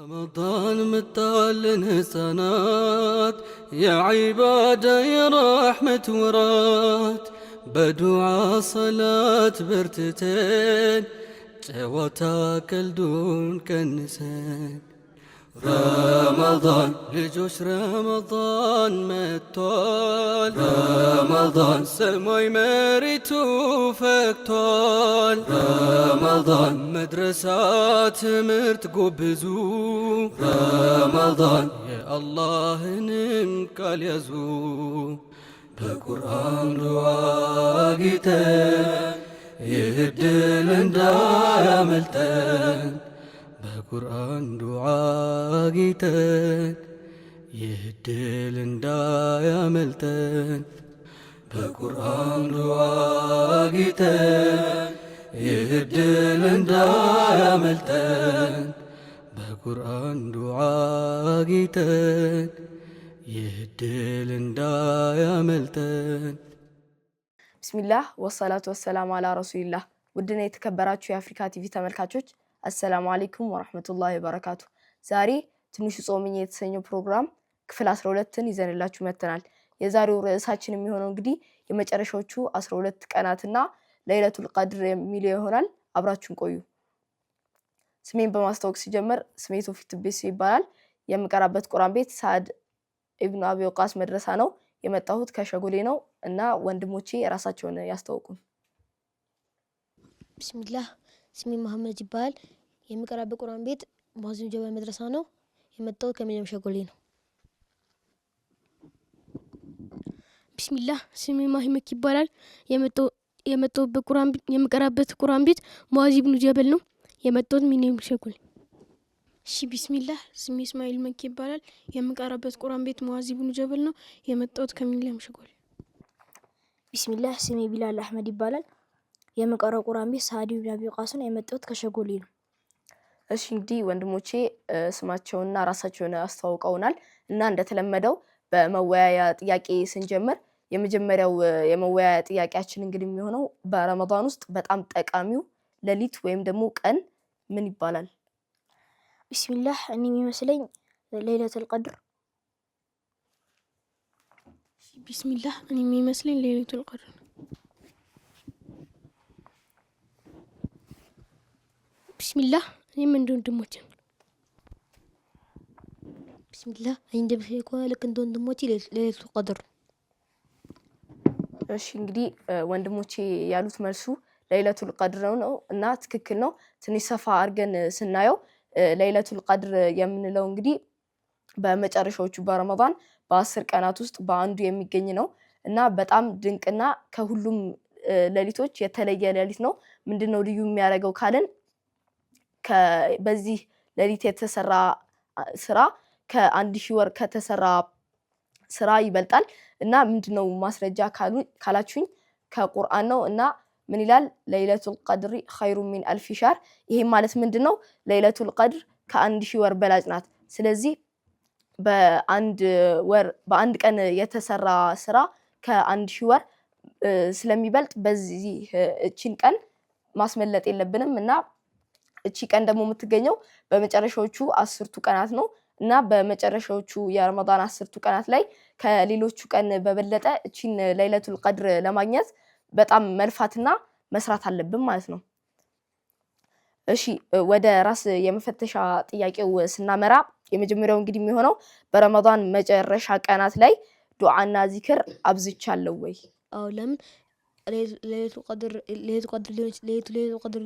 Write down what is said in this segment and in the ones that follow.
رمضان متعلن سنات يا عبادة يا رحمة ورات بدعاء صلاة برتتين جواتا كالدون كنسين رمضان لجوش رمضان متول رمضان سماي مريتو فكتول رمضان مدرسات مرت قبزو رمضان يا الله نمكال يزو بقرآن رواقتين يهدل اندايا ملتين بقرآن دعاقتين يهدل اندايا ملتين بقرآن دعاقتين يهدل اندايا ملتين بقرآن دعاقتين يهدل اندايا ملتين بسم الله والصلاة والسلام على رسول الله ودنا يتكبراتشو يا أفريكا تي في تملكاتشوች السلام عليكم ورحمة الله وبركاته ዛሬ ትንሹ ጾምኝ የተሰኘው ፕሮግራም ክፍል 12ን ይዘንላችሁ መተናል የዛሬው ርዕሳችን የሚሆነው እንግዲህ የመጨረሻዎቹ 12 ቀናትና ለይለቱል ቀድር የሚለው ይሆናል አብራችሁን ቆዩ ስሜን በማስተዋወቅ ሲጀምር ስሜ ቶፊቅ ትቤስ ይባላል የምቀራበት ቁርአን ቤት ሳድ ኢብኑ አቢ ወቃስ መድረሳ ነው የመጣሁት ከሸጎሌ ነው እና ወንድሞቼ ራሳቸውን ያስተዋውቁን ቢስሚላህ ስሜ መሐመድ ይባላል የምቀራበት ቁርአን ቤት ሙአዚን ጀበል መድረሳ ነው የመጣሁት ከሚለም ሸጎሌ ነው ቢስሚላህ ስሜ ማሂመክ ይባላል የመጣሁበት ቁርአን የምቀራበት ቁርአን ቤት ሙአዚን ኢብኑ ጀበል ነው የመጣሁት ሚለም ሸጎሌ እሺ ቢስሚላህ ስሜ እስማኤል መኪ ይባላል የምቀራበት ቁርአን ቤት ሙአዚን ኢብኑ ጀበል ነው የመጣሁት ከሚለም ሸጎሌ ቢስሚላህ ስሜ ቢላል አህመድ ይባላል የምቀራው ቁርአን ቤት ሳዲ ኢብኑ አቢ ወቃስ ነው የመጣሁት ከሸጎሌ ነው እሺ እንግዲህ ወንድሞቼ ስማቸውንና ራሳቸውን አስተዋውቀውናል እና እንደተለመደው በመወያያ ጥያቄ ስንጀምር የመጀመሪያው የመወያያ ጥያቄያችን እንግዲህ የሚሆነው በረመዳን ውስጥ በጣም ጠቃሚው ሌሊት ወይም ደግሞ ቀን ምን ይባላል ቢስሚላህ እኔ የሚመስለኝ ለይለቱል ቀድር ቢስሚላህ እኔ የሚመስለኝ ለይለቱል ቀድር ቢስሚላህ እኔ ምን ወንድሞቼ ቢስሚላህ እንደዚህ ኮለክ ወንድሞቼ ለይለቱል ቀድር እሺ እንግዲህ ወንድሞቼ ያሉት መልሱ ለይለቱል ቀድር ነው እና ትክክል ነው ትንሽ ሰፋ አድርገን ስናየው ለይለቱል ቀድር የምንለው እንግዲህ በመጨረሻዎቹ በረመዳን በ10 ቀናት ውስጥ በአንዱ የሚገኝ ነው እና በጣም ድንቅና ከሁሉም ሌሊቶች የተለየ ሌሊት ነው ምንድነው ልዩ የሚያደርገው ካልን በዚህ ሌሊት የተሰራ ስራ ከ1000 ወር ከተሰራ ስራ ይበልጣል እና ምንድነው ማስረጃ ካላችሁኝ ከቁርአን ነው እና ምን ይላል ለይለቱል ቀድር ኸይሩ ሚን አልፍ ሻር ይሄ ማለት ምንድነው ለይለቱል ቀድር ከ1000 ወር በላጭ ናት ስለዚህ በአንድ ቀን የተሰራ ስራ ከ1000 ወር ስለሚበልጥ በዚህ እቺን ቀን ማስመለጥ የለብንም እና እቺ ቀን ደግሞ የምትገኘው በመጨረሻዎቹ 10ቱ ቀናት ነው እና በመጨረሻዎቹ የረመዳን 10ቱ ቀናት ላይ ከሌሎቹ ቀን በበለጠ እቺን ለይለቱል ቀድር ለማግኘት በጣም መልፋትና መስራት አለብን ማለት ነው እሺ ወደ ራስ የመፈተሻ ጥያቄው ስናመራ የመጀመሪያው እንግዲህ የሚሆነው በረመዳን መጨረሻ ቀናት ላይ ዱዓና ዚክር አብዝቻለሁ ወይ አው ለምን ለይለቱል ቀድር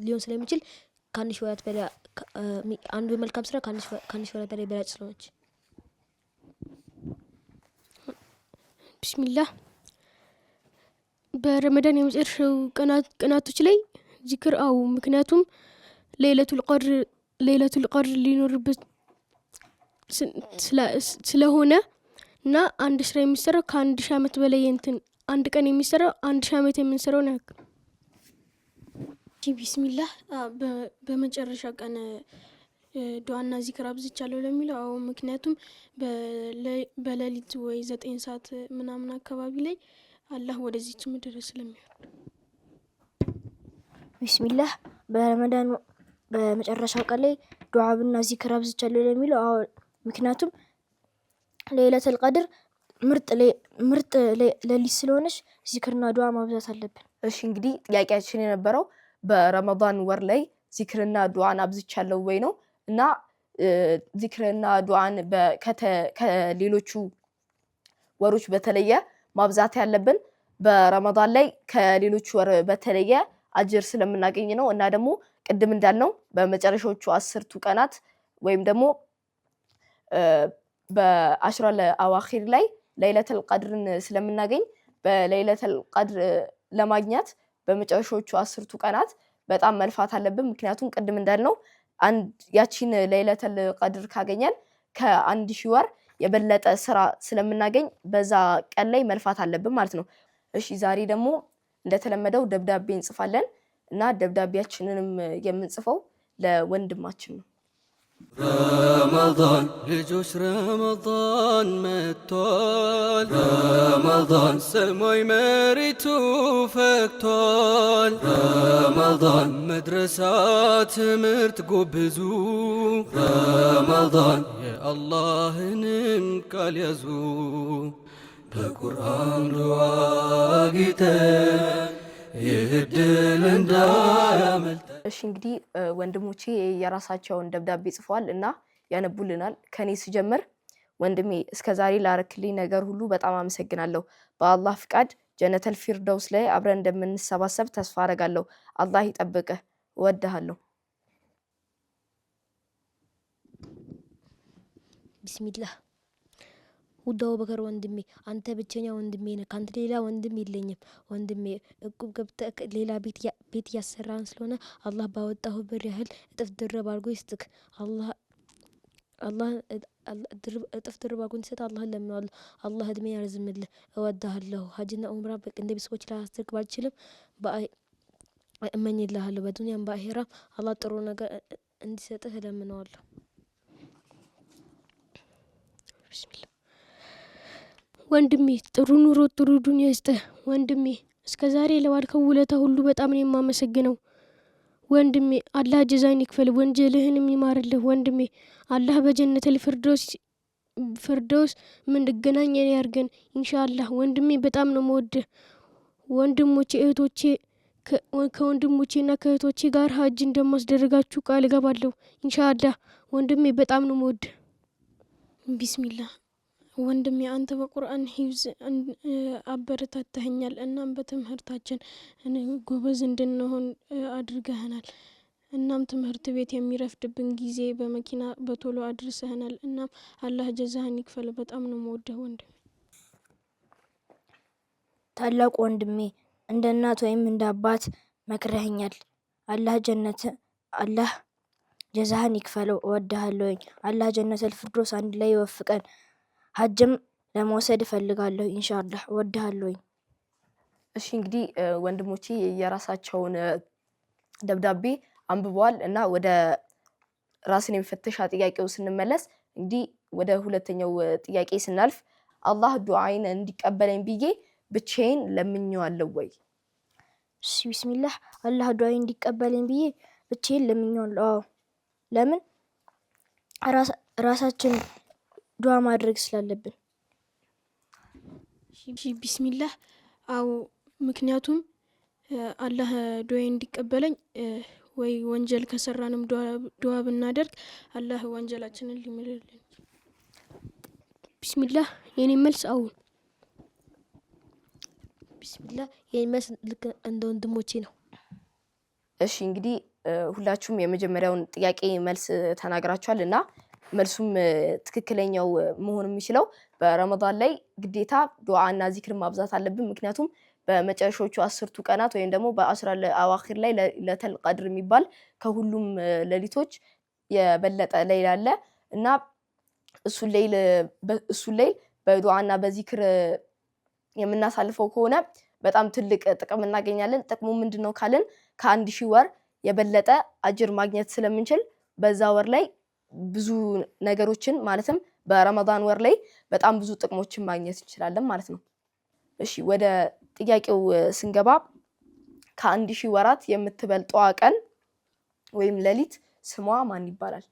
ሊሆን ስለሚችል ካንሽ ወራት በላይ አንዱ መልካም ስራ ካንሽ ወራት በላይ በላጭ ስለሆነች ቢስሚላህ በረመዳን የመጨረሻው ቀናቶች ላይ ዚክር አው ምክንያቱም ለይለቱል ቀድር ሊኖርበት ስለሆነ እና አንድ ስራ የሚሰራው ከ1000 ዓመት በላይ አንድ ቀን የሚሰራው 1000 ዓመት የምንሰራው ነው ቢስሚላህ በመጨረሻ ቀን ዱዓና ዚክር አብዝቻለሁ ለሚለው አው ምክንያቱም በሌሊት ወይ 9 ሰዓት ምናምን አካባቢ ላይ አላህ ወደዚች ምድር ስለሚወርድ ቢስሚላህ በረመዳን በመጨረሻው ቀን ላይ ዱዓብና ዚክር አብዝቻለሁ ለሚለው አዎ፣ ምክንያቱም ለይለቱል ቀድር ምርጥ ሌሊት ስለሆነች ዚክርና ዱዓ ማብዛት አለብን። እሺ እንግዲህ ጥያቄያችን የነበረው በረመዳን ወር ላይ ዚክርና ዱዓን አብዝቻለሁ ወይ ነው እና ዚክርና ዱዓን ከሌሎቹ ወሮች በተለየ ማብዛት ያለብን በረመዳን ላይ ከሌሎቹ ወር በተለየ አጅር ስለምናገኝ ነው እና ደግሞ ቅድም እንዳልነው በመጨረሻዎቹ 10ቱ ቀናት ወይም ደግሞ በአሽረል አዋኺር ላይ ለይለቱል ቀድርን ስለምናገኝ በለይለቱል ቀድር ለማግኘት በመጨረሻዎቹ 10ቱ ቀናት በጣም መልፋት አለብን። ምክንያቱም ቅድም እንዳልነው ያቺን ለይለቱል ቀድር ካገኘን ከ1000 ወር የበለጠ ስራ ስለምናገኝ በዛ ቀን ላይ መልፋት አለብን ማለት ነው። እሺ ዛሬ ደግሞ እንደተለመደው ደብዳቤ እንጽፋለን እና ደብዳቤያችንንም የምንጽፈው ለወንድማችን ነው። ረመዳን ልጆች ረመዳን መጥቷል፣ ረመዳን ሰማይ መሬቱ ፈክቷል፣ ረመዳን መድረሳ ትምህርት ጎብዙ፣ ረመዳን የአላህንም ቃል ያዙ፣ በቁርአን ዱዓ ጌተን ይህ ዕድል እንዳያመልጠን። እሺ እንግዲህ ወንድሞቼ የራሳቸውን ደብዳቤ ጽፈዋል እና ያነቡልናል። ከኔ ስጀምር ወንድሜ እስከዛሬ ላረክልኝ ነገር ሁሉ በጣም አመሰግናለሁ። በአላህ ፍቃድ ጀነተል ፊርደውስ ላይ አብረን እንደምንሰባሰብ ተስፋ አረጋለሁ። አላህ ይጠብቅህ፣ እወድሃለሁ። ቢስሚላህ ውድ አቡበከር ወንድሜ፣ አንተ ብቸኛ ወንድሜ ነህ። ካንተ ሌላ ወንድም የለኝም። ወንድሜ እቁብ ገብተህ ሌላ ቤት እያሰራን ስለሆነ አላህ ባወጣሁ ብር ያህል እጥፍ ድርብ አድርጎ ይስጥክ። አላህ እጥፍ ድርብ አድርጎ እንዲሰጥ አላህ ለምነዋለሁ። አላህ እድሜ ያርዝምልህ። እወድሃለሁ። ሀጅና ኡምራ እንደ ቤተሰቦች ላስተርክ ባልችልም እመኝልሃለሁ። በዱንያም በአሄራም አላህ ጥሩ ነገር እንዲሰጥህ እለምነዋለሁ። ቢስሚላህ ወንድሜ ጥሩ ኑሮ ጥሩ ዱንያ ይስጥህ። ወንድሜ እስከ ዛሬ ለዋልከው ውለታ ሁሉ በጣም ነው የማመሰግነው። ወንድሜ አላህ ጀዛን ይክፈል፣ ወንጀልህንም ይማርልህ። ወንድሜ አላህ በጀነተል ፊርደውስ ምንገናኝ ያርገን ኢንሻአላህ። ወንድሜ በጣም ነው የምወድህ። ከወንድሞቼና ከእህቶቼ ጋር ሀጅ እንደማስደረጋችሁ ቃል እገባለሁ ኢንሻአላህ። ወንድሜ በጣም ነው የምወድህ። ቢስሚላህ ወንድሜ አንተ በቁርአን ሂፍዝ አበረታተኸኛል። እናም በትምህርታችን ጎበዝ እንድንሆን አድርገህናል። እናም ትምህርት ቤት የሚረፍድብን ጊዜ በመኪና በቶሎ አድርሰህናል። እናም አላህ ጀዛህን ይክፈል። በጣም ነው የምወደው ወንድሜ። ታላቁ ወንድሜ እንደ እናት ወይም እንደ አባት መክረኸኛል። አላህ ጀዛህን ይክፈለው። እወድሃለሁኝ። አላህ ጀነተል ፊርደውስ አንድ ላይ ይወፍቀን። ሀጅም ለመውሰድ እፈልጋለሁ ኢንሻአላህ። እወድሃለሁኝ። እሺ እንግዲህ ወንድሞቼ የራሳቸውን ደብዳቤ አንብበዋል እና ወደ ራስን የመፈተሻ ጥያቄው ስንመለስ እንግዲህ ወደ ሁለተኛው ጥያቄ ስናልፍ አላህ ዱዓይን እንዲቀበለኝ ብዬ ብቻዬን ለምኜዋለሁ ወይ? እሺ ቢስሚላህ አላህ ዱዓይን እንዲቀበለኝ ብዬ ብቻዬን ለምኜዋለሁ። አዎ፣ ለምን ራሳችን ዱዓ ማድረግ ስላለብን። ቢስሚላህ አው ምክንያቱም አላህ ዱዓዬን እንዲቀበለኝ ወይ ወንጀል ከሰራንም ዱዓ ብናደርግ አላህ ወንጀላችንን ሊምርልን። ቢስሚላህ የኔ መልስ አው። ቢስሚላህ የኔ መልስ ልክ እንደ ወንድሞቼ ነው። እሺ እንግዲህ ሁላችሁም የመጀመሪያውን ጥያቄ መልስ ተናግራችኋል እና መልሱም ትክክለኛው መሆን የሚችለው በረመዳን ላይ ግዴታ ዱዓና ዚክር ማብዛት አለብን። ምክንያቱም በመጨረሻዎቹ 10ቱ ቀናት ወይም ደግሞ በአሽረል አዋኺር ላይ ለይለቱል ቀድር የሚባል ከሁሉም ሌሊቶች የበለጠ ሌሊት አለ እና እሱ ሌሊት በዱዓና በዚክር የምናሳልፈው ከሆነ በጣም ትልቅ ጥቅም እናገኛለን። ጥቅሙ ምንድነው ካልን ከ1000 ወር የበለጠ አጅር ማግኘት ስለምንችል በዛ ወር ላይ ብዙ ነገሮችን ማለትም በረመዳን ወር ላይ በጣም ብዙ ጥቅሞችን ማግኘት እንችላለን ማለት ነው። እሺ ወደ ጥያቄው ስንገባ ከ1000 ወራት የምትበልጠዋ ቀን ወይም ሌሊት ስሟ ማን ይባላል?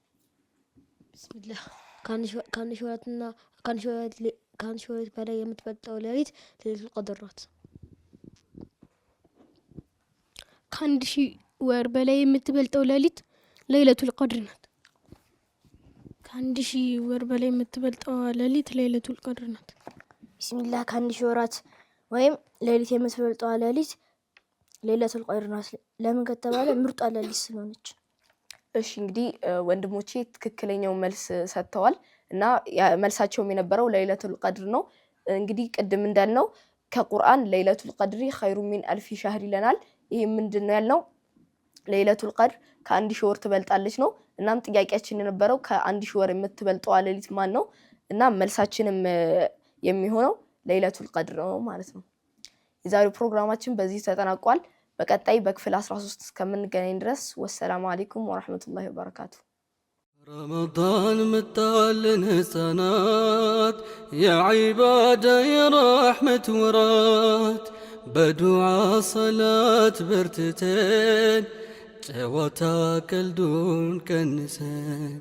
ቢስሚላህ ከአንድ ሺህ ወራትና ከአንድ ሺህ ወራት በላይ የምትበልጠው ሌሊት ሌሊቱል ቀድር ናት። ከአንድ ሺህ ወር በላይ የምትበልጠው ሌሊት ለይለቱል ቀድር ናት። ከአንድ ሺህ ወር በላይ የምትበልጠው ሌሊት ለይለቱል ቀድር ናት። ቢስሚላህ ከአንድ ሺህ ወራት ወይም ሌሊት የምትበልጠው ሌሊት ሌሊቱል ቀድር ናት። ለምን ከተባለ ምርጧ ሌሊት ስለሆነች። እሺ እንግዲህ ወንድሞቼ ትክክለኛው መልስ ሰጥተዋል እና መልሳቸውም የነበረው ለይለቱል ቀድር ነው። እንግዲህ ቅድም እንዳልነው ከቁርአን ለይለቱል ቀድሪ ኸይሩ ሚን አልፊ ሸህር ይለናል። ይሄ ምንድነው ያልነው? ለይለቱል ቀድር ከአንድ ሺህ ወር ትበልጣለች ነው። እናም ጥያቄያችን የነበረው ከአንድ ሺህ ወር የምትበልጠው ሌሊት ማን ነው? እና መልሳችንም የሚሆነው ለይለቱል ቀድር ነው ማለት ነው። የዛሬው ፕሮግራማችን በዚህ ተጠናቋል። በቀጣይ በክፍል 13 እስከምንገናኝ ድረስ ወሰላሙ አለይኩም ወራህመቱላሂ ወበረካቱ። رمضان متعلن سنات يا عبادة يا رحمة ورات بدعاء صلاة برتتين جواتاك الدون كنسان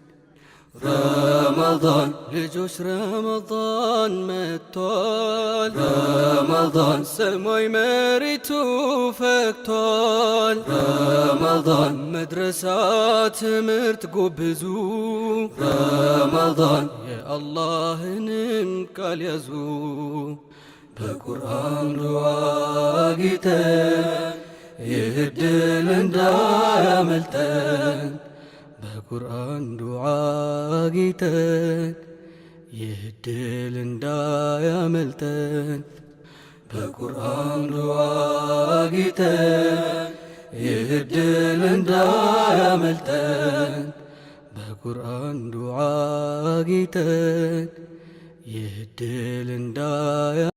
رمضان لجوش رمضان متول رمضان سموي مريتو فكتول رمضان مدرسات مرت قبزو رمضان يا الله ننكال يزو بقرآن دعاقتن يهدل اندايا ملتن በቁርአን ዱዓ ጌተን ይህድል እንዳያመልጠን በቁርአን ዱዓ ጌተን ይህድል እንዳያመልጠን በቁርአን ዱዓ ጌተን ይህድል እንዳያ